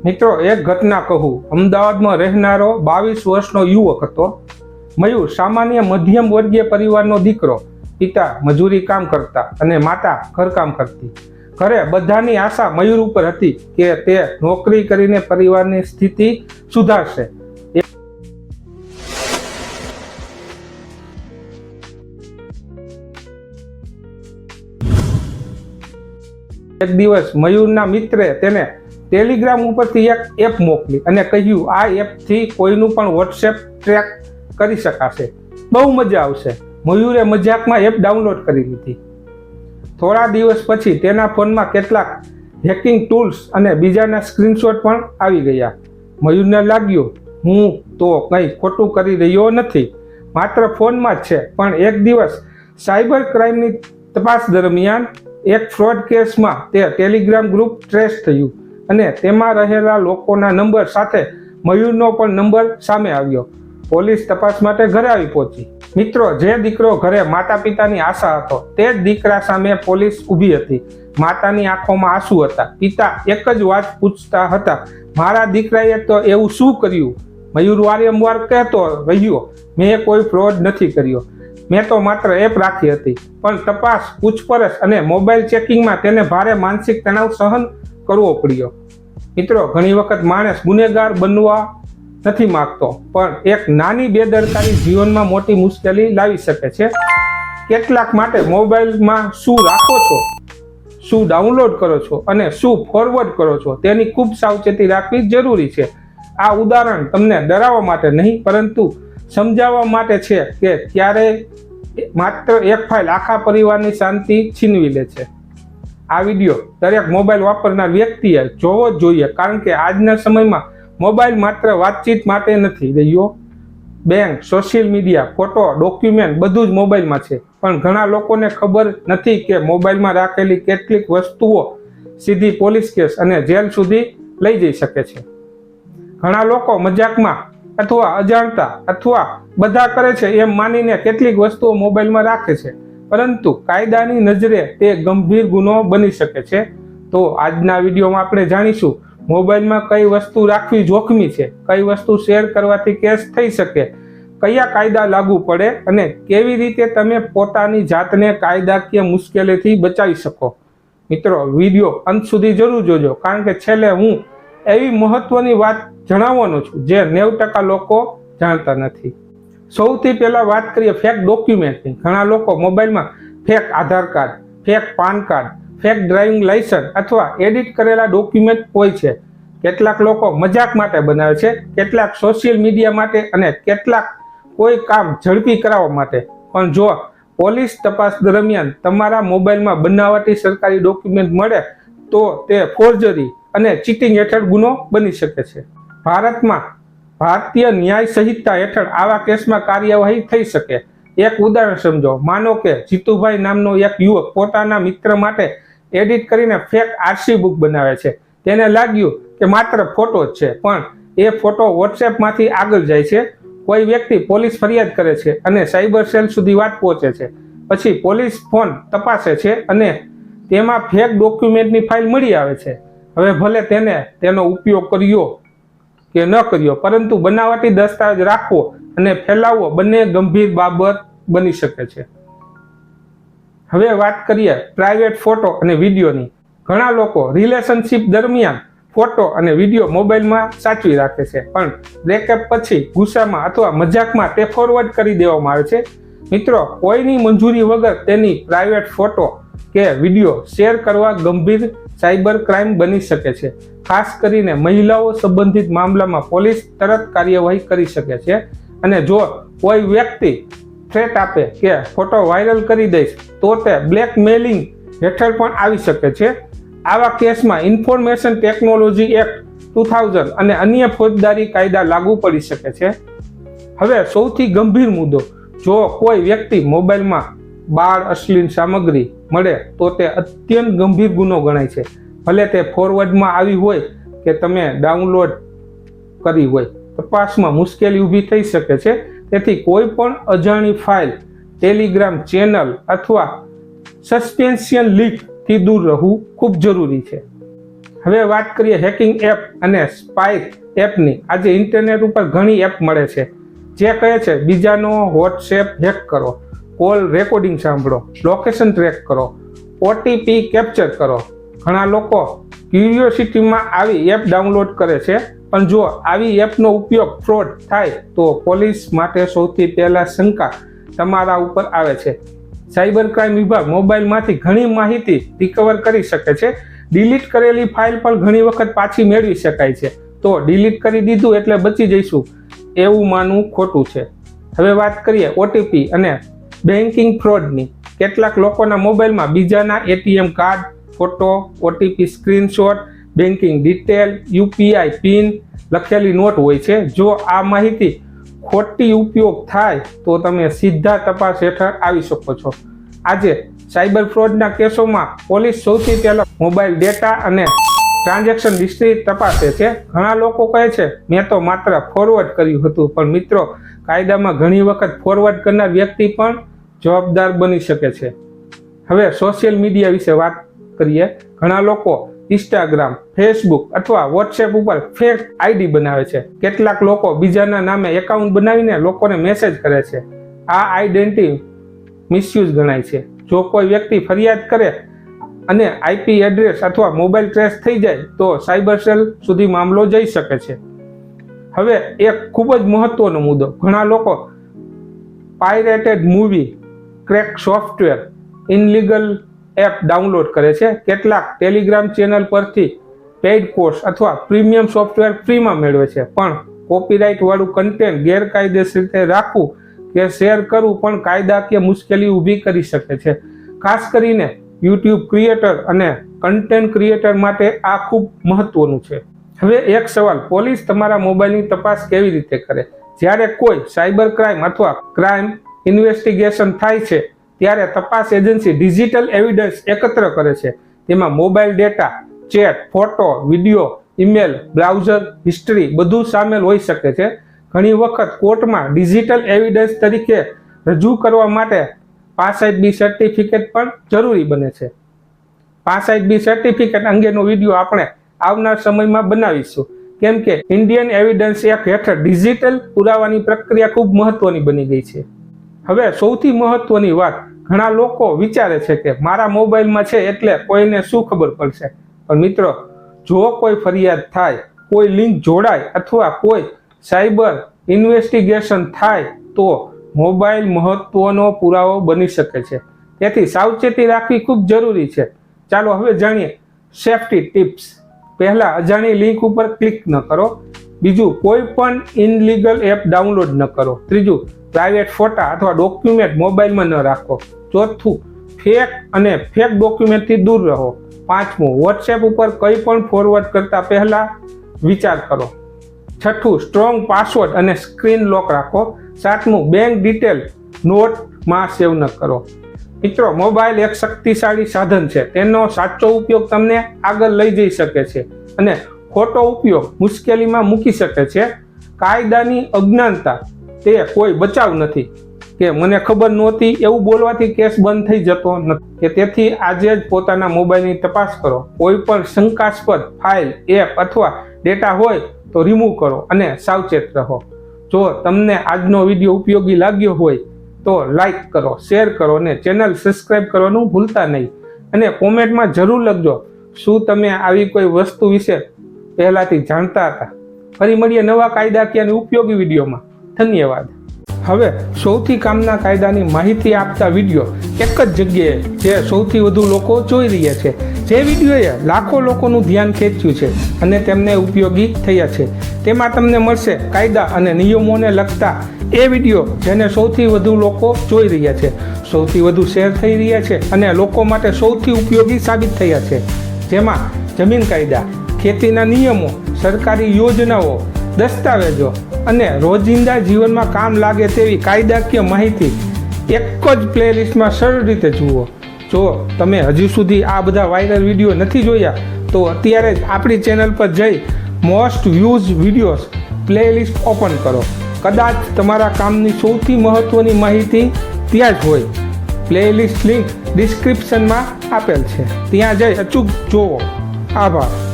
મિત્રો, એક ઘટના કહું. અમદાવાદમાં રહેનારો 22 વર્ષનો યુવક હતો. મયુર સામાન્ય મધ્યમ વર્ગીય પરિવારનો દીકરો. પિતા મજૂરી કામ કરતા અને માતા ઘરકામ કરતી. ઘરે બધાની આશા મયુર ઉપર હતી કે તે નોકરી કરીને પરિવારની સ્થિતિ સુધારશે. એક દિવસ મયુરના મિત્રે તેને ટેલિગ્રામ ઉપરથી એક એપ મોકલી અને કહ્યું, આ એપથી કોઈનું પણ વોટ્સએપ ટ્રેક કરી શકાશે, બહુ મજા આવશે. મયુરે મજાકમાં એપ ડાઉનલોડ કરી લીધી. થોડા દિવસ પછી તેના ફોનમાં કેટલાક હેકિંગ ટૂલ્સ અને બીજાના સ્ક્રીનશોટ પણ આવી ગયા. મયુરને લાગ્યું, હું તો કંઈ ખોટું કરી રહ્યો નથી, માત્ર ફોનમાં જ છે. પણ એક દિવસ સાયબર ક્રાઇમની તપાસ દરમિયાન એક ફ્રોડ કેસમાં તે ટેલિગ્રામ ગ્રુપ ટ્રેસ થયું અને તેમાં રહેલા લોકોના નંબર સાથે મયુરનો પણ નંબર સામે આવ્યો. પોલીસ તપાસ માટે ઘરે આવી પહોંચી. મિત્રો, જે દીકરો ઘરે માતા પિતાની આશા હતો, તે જ દીકરા સામે પોલીસ ઊભી હતી. માતાની આંખોમાં આંસુ હતા. પિતા એક જ વાત પૂછતા હતા, મારા દીકરાએ તો એવું શું કર્યું? મયુર વારંવાર કહેતો રહ્યો, મેં કોઈ ફ્રોડ નથી કર્યો, મેં તો માત્ર એપ રાખી હતી. પણ તપાસ, પૂછપરછ અને મોબાઈલ ચેકિંગમાં તેને ભારે માનસિક તણાવ સહન કરવો પડ્યો. મિત્રો, ઘણી વખત માણસ ગુનેગાર બનવા નથી માંગતો, પણ એક નાની બેદરકારી જીવનમાં મોટી મુશ્કેલી લાવી શકે છે. કેટલાક માટે મોબાઈલમાં શું રાખો છો, શું ડાઉનલોડ કરો છો અને શું ફોરવર્ડ કરો છો તેની ખૂબ સાવચેતી રાખવી જરૂરી છે. આ ઉદાહરણ તમને ડરાવવા માટે નહીં, પરંતુ સમજાવવા માટે છે કે ક્યારેય માત્ર એક ફાઇલ આખા પરિવારની શાંતિ છીનવી લે છે. આ વિડીયો દરેક મોબાઈલ વાપરનાર વ્યક્તિએ જોવો જ જોઈએ, કારણ કે આજના સમયમાં મોબાઈલ માત્ર વાતચીત માટે નથી રહ્યો. Bank, social media, photo, document બધું જ મોબાઈલમાં છે. પણ ઘણા લોકોને ખબર નથી કે મોબાઈલમાં રાખેલી કેટલીક વસ્તુઓ સીધી પોલીસ કેસ અને જેલ સુધી લઈ જઈ શકે છે. ઘણા લોકો મજાકમાં અથવા અજાણતા અથવા બધા કરે છે એમ માનીને કેટલીક વસ્તુઓ મોબાઈલમાં રાખે છે, પરંતુ કાયદાની નજરે તે ગંભીર ગુનો બની શકે છે. તો આજના વિડીયોમાં આપણે જાણીશું મોબાઈલમાં કઈ વસ્તુ રાખવી જોખમી છે, કઈ વસ્તુ શેર કરવાથી કેસ થઈ શકે, કયા કાયદા લાગુ પડે અને કેવી રીતે તમે પોતાની જાતને કાયદાકીય મુશ્કેલીથી બચાવી શકો. મિત્રો, વિડીયો અંત સુધી જરૂર જોજો, કારણ કે છેલ્લે હું એવી મહત્વની વાત જણાવવાનો છું જે 90% લોકો જાણતા નથી. સૌથી પહેલા વાત કરીએ ફેક ડોક્યુમેન્ટની. ઘણા લોકો મોબાઈલમાં fake Aadhaar card, fake PAN card, fake driving licence અથવા એડિટ કરેલા ડોક્યુમેન્ટ હોય છે. કેટલાક લોકો મજાક માટે બનાવે છે, કેટલાક સોશિયલ મીડિયા માટે અને કેટલાક કોઈ કામ ઝડપી કરાવવા માટે. પણ જો પોલીસ તપાસ દરમિયાન તમારા મોબાઈલમાં બનાવટી સરકારી ડોક્યુમેન્ટ મળે તો તે ફોર્જરી અને ચીટિંગ હેઠળ ગુનો બની શકે છે. ભારતમાં ભારતીય ન્યાય સંહિતા હેઠળ આવા કેસમાં કાર્યવાહી થઈ શકે. એક ઉદાહરણ સમજો. માનો કે જીતુભાઈ નામનો એક યુવક પોતાના મિત્ર માટે એડિટ કરીને ફેક આરસી બુક બનાવે છે. તેને લાગ્યું કે માત્ર ફોટો જ છે, પણ એ ફોટો વોટ્સએપમાંથી આગળ જાય છે. કોઈ વ્યક્તિ પોલીસ ફરિયાદ કરે છે અને સાયબર સેલ સુધી વાત પહોંચે છે. પછી પોલીસ ફોન તપાસે છે અને તેમાં ફેક ડોક્યુમેન્ટની ફાઇલ મળી આવે છે. હવે ભલે તેને તેનો ઉપયોગ કર્યો કે ન કર્યો, પરંતુ બનાવટી દસ્તાવેજ રાખવો અને ફેલાવવો બંને ગંભીર બાબત બની શકે છે. હવે વાત કરીએ પ્રાઇવેટ ફોટો અને વિડીયોની. ઘણા લોકો રિલેશનશિપ દરમિયાન ફોટો અને વિડીયો મોબાઈલમાં સાચવી રાખે છે, પણ બ્રેકઅપ પછી ગુસ્સામાં અથવા મજાકમાં તે ફોરવર્ડ કરી દેવામાં આવે છે. મિત્રો, કોઈની મંજૂરી વગર તેની પ્રાઇવેટ ફોટો કે વિડીયો શેર કરવા ગંભીર સાયબર ક્રાઇમ બની શકે છે. ખાસ કરીને મહિલાઓ સંબંધિત મામલામાં પોલીસ તરત કાર્યવાહી કરી શકે છે. અને જો કોઈ વ્યક્તિ થ્રેટ આપે કે ફોટો વાયરલ કરી દઈશ તો તે બ્લેકમેલિંગ હેઠળ પણ આવી શકે છે. આવા કેસમાં ઇન્ફોર્મેશન ટેકનોલોજી એક્ટ 2000 અને અન્ય ફોજદારી કાયદા લાગુ પડી શકે છે. હવે સૌથી ગંભીર મુદ્દો, જો કોઈ વ્યક્તિ મોબાઈલમાં બાળ અશ્લીલ સામગ્રી મળે તો તે અત્યંત ગંભીર ગુનો ગણાય છે. ભલે તે ફોરવર્ડમાં આવી હોય કે તમે ડાઉનલોડ કરી હોય, તપાસમાં મુશ્કેલી ઊભી થઈ શકે છે. તેથી કોઈ પણ અજાણી ફાઇલ, ટેલિગ્રામ ચેનલ અથવા સસ્પેન્શન લીક થી દૂર રહેવું ખૂબ જરૂરી છે. હવે વાત કરીએ હેકિંગ એપ અને સ્પાય એપની. આજે ઇન્ટરનેટ ઉપર ઘણી એપ મળે છે જે કહે છે બીજાનો વોટ્સએપ હેક કરો, કોલ રેકોર્ડિંગ સાંભળો, લોકેશન ટ્રેક કરો, OTP કેપ્ચર કરો. ઘણા લોકો ક્યુરિયોસિટીમાં આવી એપ ડાઉનલોડ કરે છે, પણ જો આવી એપનો ઉપયોગ ફ્રોડ થાય તો પોલીસ માટે સૌથી પહેલા શંકા તમારા ઉપર આવે છે. સાયબર ક્રાઇમ વિભાગ મોબાઈલમાંથી ઘણી માહિતી રિકવર કરી શકે છે. ડિલીટ કરેલી ફાઇલ પણ ઘણી વખત પાછી મેળવી શકાય છે. તો ડિલીટ કરી દીધું એટલે બચી જઈશું એવું માનવું ખોટું છે. હવે વાત કરીએ OTP અને બેન્કિંગ ફ્રોડની. કેટલાક લોકોના મોબાઈલમાં બીજાના ATM card, photo, OTP screenshot, banking detail, UPI pin લખેલી નોટ હોય છે. જો આ માહિતી ખોટી ઉપયોગ થાય તો તમે સીધા તપાસ હેઠળ આવી શકો છો. આજે સાયબર ફ્રોડના કેસોમાં પોલીસ સૌથી પહેલા મોબાઈલ ડેટા અને ટ્રાન્ઝેક્શન હિસ્ટ્રી તપાસે છે. ઘણા લોકો કહે છે મેં તો માત્ર ફોરવર્ડ કર્યું હતું, પણ મિત્રો કાયદામાં ઘણી વખત ફોરવર્ડ કરનાર વ્યક્તિ પણ જવાબદાર બની શકે છે. હવે સોશિયલ મીડિયા વિશે વાત કરીએ. ઘણા લોકો ઇન્સ્ટાગ્રામ, ફેસબુક અથવા વોટ્સએપ ઉપર ફેક ID બનાવે છે. કેટલાક લોકો બીજાના નામે એકાઉન્ટ બનાવીને લોકોને મેસેજ કરે છે. આ આઈડેન્ટિટી મિસયુઝ ગણાય છે. જો કોઈ વ્યક્તિ ફરિયાદ કરે અને IP એડ્રેસ અથવા મોબાઈલ ટ્રેસ થઈ જાય તો સાયબર સેલ સુધી મામલો જઈ શકે છે. હવે એક ખૂબ જ મહત્વનો મુદ્દો. ઘણા લોકો pirated movie, crack software, illegal app download કરે છે. કેટલાક ટેલિગ્રામ ચેનલ પરથી પેઇડ કોર્સ અથવા પ્રીમિયમ સોફ્ટવેર ફ્રીમાં મેળવે છે, પણ કોપીરાઇટ વાળું કન્ટેન્ટ ગેરકાયદેસર રીતે રાખવું કે શેર કરવું પણ કાયદાકીય મુશ્કેલી ઊભી કરી શકે છે. ખાસ કરીને YouTube ક્રિએટર અને કન્ટેન્ટ ક્રિએટર માટે આ ખૂબ મહત્વનું છે. હવે એક સવાલ, પોલીસ તમારા મોબાઈલની તપાસ કેવી રીતે કરે? જ્યારે કોઈ સાયબર ક્રાઇમ અથવા ક્રાઇમ ઇન્વેસ્ટિગેશન થાય છે ત્યારે તપાસ એજન્સી ડિજિટલ એવિડન્સ એકત્ર કરે છે. તેમાં mobile data, chat, photo, video, email, browser history બધું સામેલ હોઈ શકે છે. ઘણી વખત કોર્ટમાં ડિજિટલ એવિડન્સ તરીકે રજૂ કરવા માટે 5B સર્ટિફિકેટ પણ જરૂરી બને છે. 5B સર્ટિફિકેટ અંગેનો વિડીયો આપણે આવનાર સમયમાં બનાવીશું, કેમ કે ઇન્ડિયન એવિડન્સ એક્ટ હેઠળ ડિજિટલ પુરાવાની પ્રક્રિયા ખૂબ મહત્વની બની ગઈ છે. હવે સૌથી મહત્વની વાત, ઘણા લોકો વિચારે છે કે મારા મોબાઈલમાં છે એટલે કોઈને શું ખબર પડશે. પણ મિત્રો, જો કોઈ ફરિયાદ થાય, કોઈ લિંક જોડાય અથવા કોઈ સાયબર ઇન્વેસ્ટિગેશન થાય તો મોબાઈલ મહત્વનો પુરાવો બની શકે છે. તેથી સાવચેતી રાખવી ખૂબ જરૂરી છે. ચાલો હવે જાણીએ સેફ્ટી ટિપ્સ. પહેલા, અજાણી લિંક ઉપર ક્લિક ન કરો. બીજું, કોઈ પણ ઇનલીગલ એપ ડાઉનલોડ ન કરો. ત્રીજું, પ્રાઇવેટ ફોટા અથવા ડોક્યુમેન્ટ મોબાઈલમાં ન રાખો. ચોથું, ફેક ડોક્યુમેન્ટથી દૂર રહો. પાંચમું, વોટ્સએપ ઉપર કંઈ પણ ફોરવર્ડ કરતા પહેલા વિચાર કરો. છઠ્ઠું, સ્ટ્રોંગ પાસવર્ડ અને સ્ક્રીન લોક રાખો. સાતમું, બેંક ડિટેલ નોટમાં સેવ ન કરો. મિત્રો, મોબાઈલ એક શક્તિશાળી સાધન છે. તેનો સાચો ઉપયોગ તમને આગળ લઈ જઈ શકે છે અને ખોટો ઉપયોગ મુશ્કેલીમાં મૂકી શકે છે. કાયદાની અજ્ઞાનતા તે કોઈ બચાવ નથી કે મને ખબર નહોતી એવું બોલવાથી કેસ બંધ થઈ જતો નથી. તેથી આજે જ પોતાના મોબાઈલની તપાસ કરો. કોઈ પણ શંકાસ્પદ ફાઇલ, એપ અથવા ડેટા હોય તો રિમૂવ કરો અને સાવચેત રહો. જો તમને આજનો વિડીયો ઉપયોગી લાગ્યો હોય તો લાઈક કરો, શેર કરો અને ચેનલ સબસ્ક્રાઇબ કરવાનું ભૂલતા નહીં. અને કોમેન્ટમાં જરૂર લખજો શું તમે આવી કોઈ વસ્તુ વિશે પહેલાથી જાણતા હતા. ફરી મળીએ નવા કાયદાકીય અને ઉપયોગી વિડીયોમાં. ધન્યવાદ. હવે સૌથી કામના કાયદાની માહિતી આપતા વિડીયો એક જ જગ્યાએ જે સૌથી વધુ લોકો જોઈ રહ્યા છે. જે વિડીયોએ લાખો લોકોનું ધ્યાન ખેંચ્યું છે અને તેમને ઉપયોગી થયા છે. તેમાં તમને મળશે કાયદા અને નિયમોને લગતા એ વિડીયો જેને સૌથી વધુ લોકો જોઈ રહ્યા છે, સૌથી વધુ શેર થઈ રહ્યા છે અને લોકો માટે સૌથી ઉપયોગી સાબિત થયા છે. જેમાં જમીન કાયદા, ખેતીના નિયમો, સરકારી યોજનાઓ, દસ્તાવેજો અને રોજિંદા જીવનમાં કામ લાગે તેવી કાયદાકીય માહિતી એક જ પ્લેલિસ્ટમાં સરળ રીતે જુઓ. જો તમે હજુ સુધી આ બધા વાયરલ વિડીયો નથી જોયા તો અત્યારે જ આપણી ચેનલ પર જઈ most views videos playlist open કરો. કદાચ તમારા કામની સૌથી મહત્વની માહિતી ત્યાં જ હોય. પ્લેલિસ્ટ લિંક ડિસ્ક્રિપ્શનમાં આપેલ છે, ત્યાં જઈ અચૂક જોવો. આભાર.